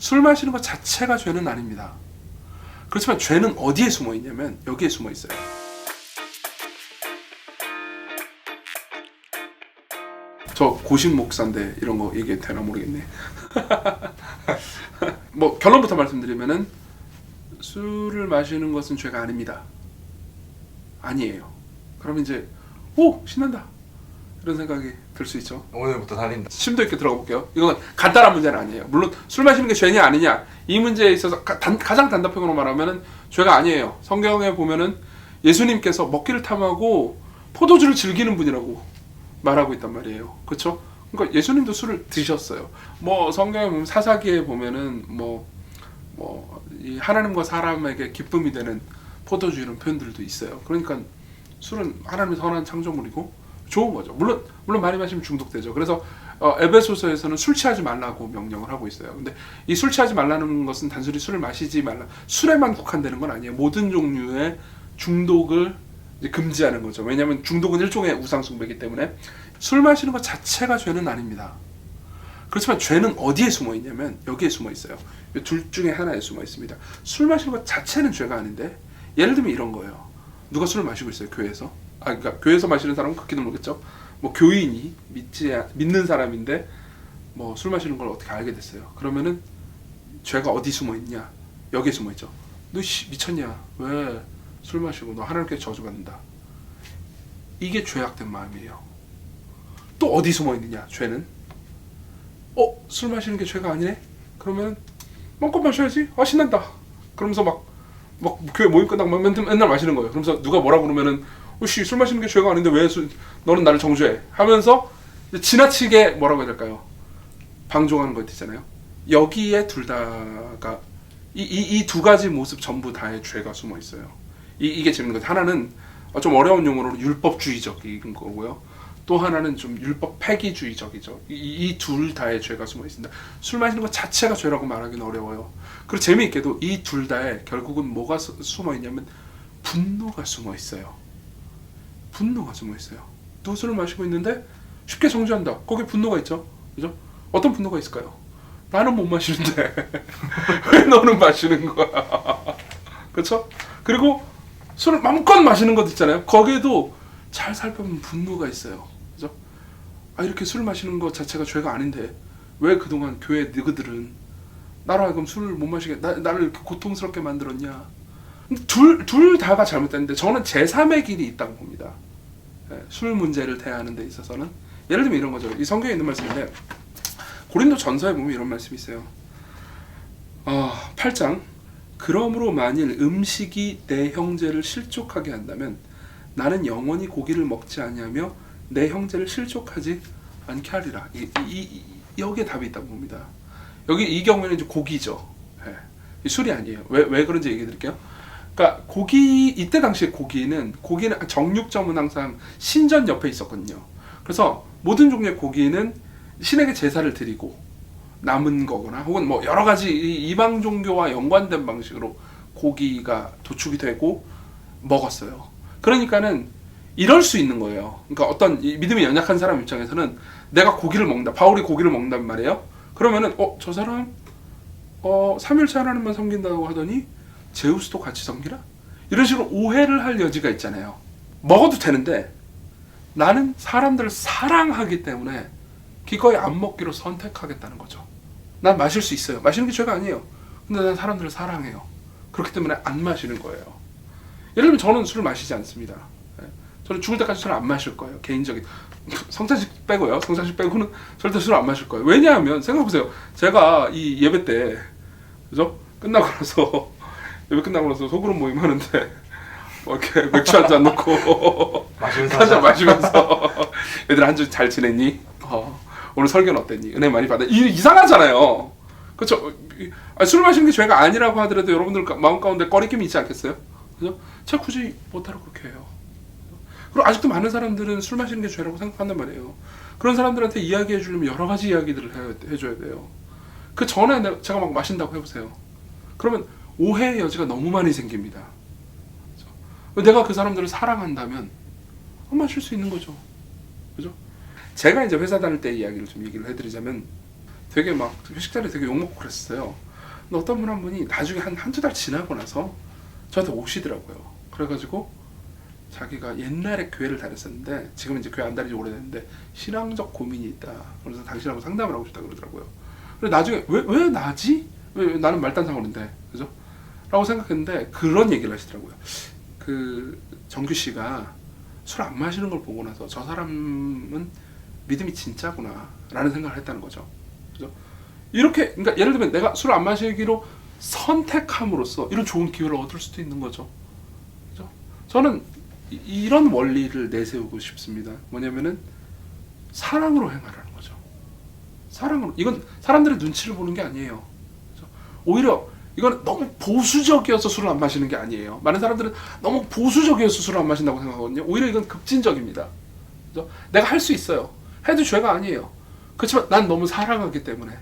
술 마시는 것 자체가 죄는 아닙니다. 그렇지만 죄는 어디에 숨어 있냐면 여기에 숨어 있어요. 저 고식 목사인데 이런 거 얘기해도 되나 모르겠네. 뭐 결론부터 말씀드리면은 술을 마시는 것은 죄가 아닙니다. 아니에요. 그러면 이제 오 신난다 이런 생각이 들 수 있죠. 오늘부터 달린다. 심도 있게 들어가 볼게요. 이건 간단한 문제는 아니에요. 물론 술 마시는 게 죄냐 아니냐 이 문제에 있어서 가장 단답형으로 말하면은 죄가 아니에요. 성경에 보면은 예수님께서 먹기를 탐하고 포도주를 즐기는 분이라고 말하고 있단 말이에요. 그렇죠? 그러니까 예수님도 술을 드셨어요. 뭐 성경에 보면 사사기에 보면은 이 하나님과 사람에게 기쁨이 되는 포도주 이런 표현들도 있어요. 그러니까 술은 하나님의 선한 창조물이고 좋은 거죠. 물론 많이 마시면 중독되죠. 그래서 에베소서에서는 술 취하지 말라고 명령을 하고 있어요. 근데 이 술 취하지 말라는 것은 단순히 술을 마시지 말라, 술에만 국한되는 건 아니에요. 모든 종류의 중독을 이제 금지하는 거죠. 왜냐하면 중독은 일종의 우상숭배이기 때문에 술 마시는 것 자체가 죄는 아닙니다. 그렇지만 죄는 어디에 숨어 있냐면 여기에 숨어 있어요. 둘 중에 하나에 숨어 있습니다. 술 마시는 것 자체는 죄가 아닌데 예를 들면 이런 거예요. 누가 술을 마시고 있어요, 교회에서. 그러니까 교회에서 마시는 사람은 그렇게도 모르겠죠. 뭐 교인이 믿는 사람인데 뭐 술 마시는 걸 어떻게 알게 됐어요. 그러면은 죄가 어디 숨어 있냐? 여기에 숨어 있죠. 너 미쳤냐? 왜 술 마시고 너 하나님께 저주받는다. 이게 죄악된 마음이에요. 또 어디 숨어 있느냐? 죄는 술 마시는 게 죄가 아니네? 그러면 마음껏 마셔야지. 신난다. 그러면서 막 교회 모임 끝나고 맨날 마시는 거예요. 그러면서 누가 뭐라 그러면은 술 마시는 게 죄가 아닌데 왜 너는 나를 정죄해? 하면서 지나치게 뭐라고 해야 될까요? 방종하는 것 있잖아요. 여기에 둘 다가 이 두 가지 모습 전부 다의 죄가 숨어 있어요. 이게 재밌는 것. 하나는 좀 어려운 용어로 율법주의적인 거고요. 또 하나는 좀 율법 폐기주의적이죠. 이 둘 다의 죄가 숨어 있습니다. 술 마시는 것 자체가 죄라고 말하기는 어려워요. 그리고 재미있게도 이 둘 다에 결국은 뭐가 숨어 있냐면 분노가 숨어 있어요. 분노가 숨어 있어요. 또 술을 마시고 있는데 쉽게 정죄한다. 거기에 분노가 있죠. 그죠? 어떤 분노가 있을까요? 나는 못 마시는데 왜 너는 마시는 거야? 그렇죠? 그리고 술을 마음껏 마시는 것 있잖아요. 거기에도 잘 살펴보면 분노가 있어요. 그죠? 이렇게 술 마시는 것 자체가 죄가 아닌데 왜 그동안 교회 너희들은 나로 하여금 술을 못 마시게 나를 이렇게 고통스럽게 만들었냐? 둘 다가 잘못됐는데 저는 제3의 길이 있다고 봅니다. 술 문제를 대하는 데 있어서는 예를 들면 이런 거죠. 이 성경에 있는 말씀인데 고린도 전서에 보면 이런 말씀이 있어요. 8장 그러므로 만일 음식이 내 형제를 실족하게 한다면 나는 영원히 고기를 먹지 아니하며 내 형제를 실족하지 않게 하리라. 여기에 답이 있다고 봅니다. 여기 이 경우에는 이제 고기죠. 술이 아니에요. 왜 그런지 얘기해 드릴게요. 그러니까 이때 당시에 고기는 정육점은 항상 신전 옆에 있었거든요. 그래서 모든 종류의 고기는 신에게 제사를 드리고 남은 거거나 혹은 뭐 여러 가지 이방 종교와 연관된 방식으로 고기가 도축이 되고 먹었어요. 그러니까는 이럴 수 있는 거예요. 그러니까 어떤 믿음이 연약한 사람 입장에서는 내가 고기를 먹는다. 바울이 고기를 먹는단 말이에요. 그러면은 저 사람 삼일체 하나님만 섬긴다고 하더니 제우스도 같이 섬기라? 이런 식으로 오해를 할 여지가 있잖아요. 먹어도 되는데 나는 사람들을 사랑하기 때문에 기꺼이 안 먹기로 선택하겠다는 거죠. 난 마실 수 있어요. 마시는 게 죄가 아니에요. 근데 난 사람들을 사랑해요. 그렇기 때문에 안 마시는 거예요. 예를 들면 저는 술을 마시지 않습니다. 저는 죽을 때까지 술을 안 마실 거예요. 개인적인 성찬식 빼고요. 성찬식 빼고는 절대 술을 안 마실 거예요. 왜냐하면 생각해보세요. 제가 이 예배 때 그죠? 예배 끝나고 나서 소그룹 모임 하는데 이렇게 맥주 한 잔 놓고 한 잔 마시면서 얘들아 한 주 잘 지냈니? 오늘 설교는 어땠니? 은혜 많이 받아. 이상하잖아요. 그렇죠? 술 마시는 게 죄가 아니라고 하더라도 여러분들 마음 가운데 꺼리낌이 있지 않겠어요? 그죠? 제가 굳이 못하러 그렇게 해요. 그리고 아직도 많은 사람들은 술 마시는 게 죄라고 생각한단 말이에요. 그런 사람들한테 이야기해 주려면 여러 가지 이야기들을 해줘야 돼요. 그 전에 제가 막 마신다고 해보세요. 그러면 오해의 여지가 너무 많이 생깁니다. 그렇죠? 내가 그 사람들을 사랑한다면 마실 수 있는 거죠. 그죠? 제가 이제 회사 다닐 때 이야기를 좀 얘기를 해드리자면 되게 막 회식 자리에 되게 욕먹고 그랬어요. 근데 어떤 분 한 분이 나중에 한두 달 지나고 나서 저한테 오시더라고요. 그래가지고 자기가 옛날에 교회를 다녔었는데 지금 이제 교회 안 다니지 오래됐는데 신앙적 고민이 있다. 그래서 당신하고 상담을 하고 싶다 그러더라고요. 그래서 나중에 왜 나지? 왜 나는 말단상어인데, 그죠? 라고 생각했는데 그런 얘기를 하시더라고요. 그 정규 씨가 술 안 마시는 걸 보고 나서 저 사람은 믿음이 진짜구나 라는 생각을 했다는 거죠. 그죠? 이렇게, 그러니까 예를 들면 내가 술 안 마시기로 선택함으로써 이런 좋은 기회를 얻을 수도 있는 거죠. 그죠? 저는 이런 원리를 내세우고 싶습니다. 뭐냐면은 사랑으로 행하라는 거죠. 사랑으로. 이건 사람들의 눈치를 보는 게 아니에요. 그죠? 오히려 이건 너무 보수적이어서 술을 안 마시는 게 아니에요. 많은 사람들은 너무 보수적이어서 술을 안 마신다고 생각하거든요. 오히려 이건 급진적입니다. 그죠? 내가 할 수 있어요. 해도 죄가 아니에요. 그렇지만 난 너무 사랑하기 때문에,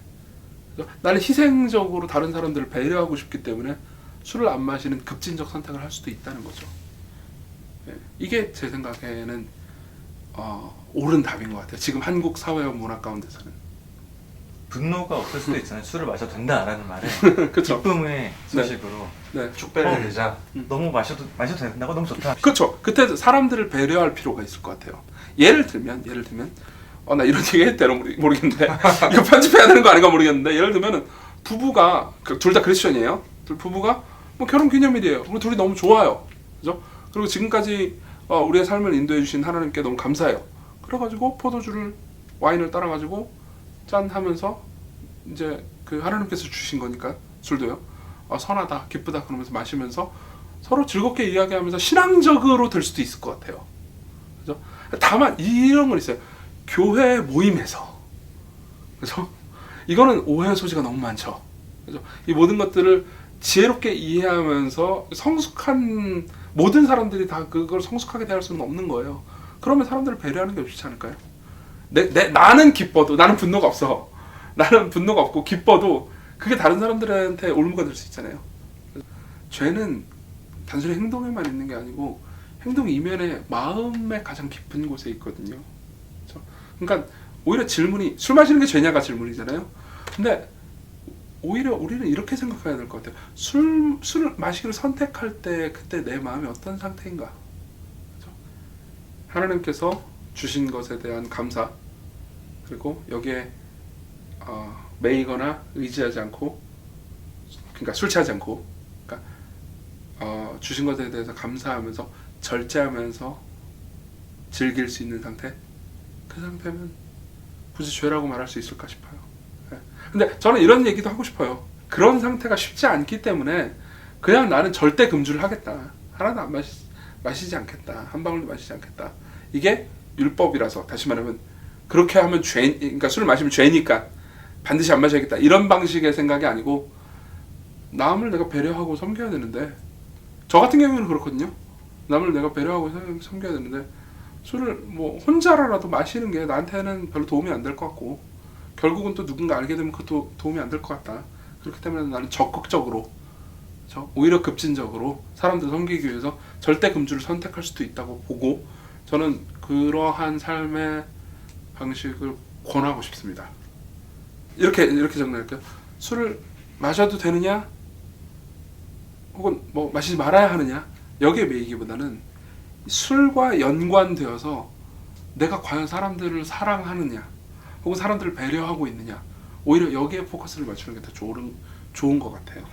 그죠? 나는 희생적으로 다른 사람들을 배려하고 싶기 때문에 술을 안 마시는 급진적 선택을 할 수도 있다는 거죠. 네. 이게 제 생각에는 옳은 답인 것 같아요. 지금 한국 사회와 문화 가운데서는. 분노가 없을 수도 있잖아요. 술을 마셔도 된다라는 말에 그쵸. 기쁨의 소식으로 네. 축배를 내자. 너무 마셔도 된다고 너무 좋다. 그렇죠. 그때 사람들을 배려할 필요가 있을 것 같아요. 예를 들면 나 이런 얘기 해도 되나 모르겠는데 이거 편집해야 되는 거 아닌가 모르겠는데, 예를 들면은 부부가 둘 다 크리스천이에요. 부부가 뭐 결혼 기념일이에요. 우리 둘이 너무 좋아요. 그죠? 그리고 지금까지 우리의 삶을 인도해 주신 하나님께 너무 감사해요. 그래가지고 포도주를, 와인을 따라가지고 짠 하면서 이제 그 하나님께서 주신 거니까 술도요. 선하다, 기쁘다 그러면서 마시면서 서로 즐겁게 이야기하면서 신앙적으로 될 수도 있을 것 같아요. 그죠? 다만 이런 건 있어요. 교회 모임에서, 그죠? 이거는 오해 소지가 너무 많죠. 그죠? 이 모든 것들을 지혜롭게 이해하면서 성숙한 모든 사람들이 다 그걸 성숙하게 대할 수는 없는 거예요. 그러면 사람들을 배려하는 게 좋지 않을까요? 나는 기뻐도, 나는 분노가 없어. 나는 분노가 없고 기뻐도 그게 다른 사람들한테 올무가 될 수 있잖아요. 죄는 단순히 행동에만 있는 게 아니고 행동 이면에 마음의 가장 깊은 곳에 있거든요. 그렇죠? 그러니까 오히려 질문이 술 마시는 게 죄냐가 질문이잖아요. 근데 오히려 우리는 이렇게 생각해야 될 것 같아요. 술을 마시기를 선택할 때 그때 내 마음이 어떤 상태인가. 그렇죠? 하나님께서 주신 것에 대한 감사, 그리고 여기에 매이거나 의지하지 않고, 그러니까 술 취하지 않고, 그러니까 주신 것에 대해서 감사하면서 절제하면서 즐길 수 있는 상태, 그 상태면 굳이 죄라고 말할 수 있을까 싶어요. 네. 근데 저는 이런 얘기도 하고 싶어요. 그런 상태가 쉽지 않기 때문에 그냥 나는 절대 금주를 하겠다, 하나도 안 마시지 않겠다, 한 방울도 마시지 않겠다, 이게 율법이라서, 다시 말하면 그렇게 하면 그러니까 술을 마시면 죄니까 반드시 안 마셔야겠다, 이런 방식의 생각이 아니고 남을 내가 배려하고 섬겨야 되는데, 저 같은 경우는 그렇거든요. 남을 내가 배려하고 섬겨야 되는데 술을 뭐 혼자라도 마시는 게 나한테는 별로 도움이 안 될 것 같고, 결국은 또 누군가 알게 되면 그것도 도움이 안 될 것 같다. 그렇기 때문에 나는 적극적으로, 오히려 급진적으로 사람들 섬기기 위해서 절대 금주를 선택할 수도 있다고 보고, 저는 그러한 삶의 방식을 권하고 싶습니다. 이렇게 정리할게요. 술을 마셔도 되느냐, 혹은 뭐 마시지 말아야 하느냐, 여기에 매이기보다는 술과 연관되어서 내가 과연 사람들을 사랑하느냐, 혹은 사람들을 배려하고 있느냐, 오히려 여기에 포커스를 맞추는 게 더 좋은 것 같아요.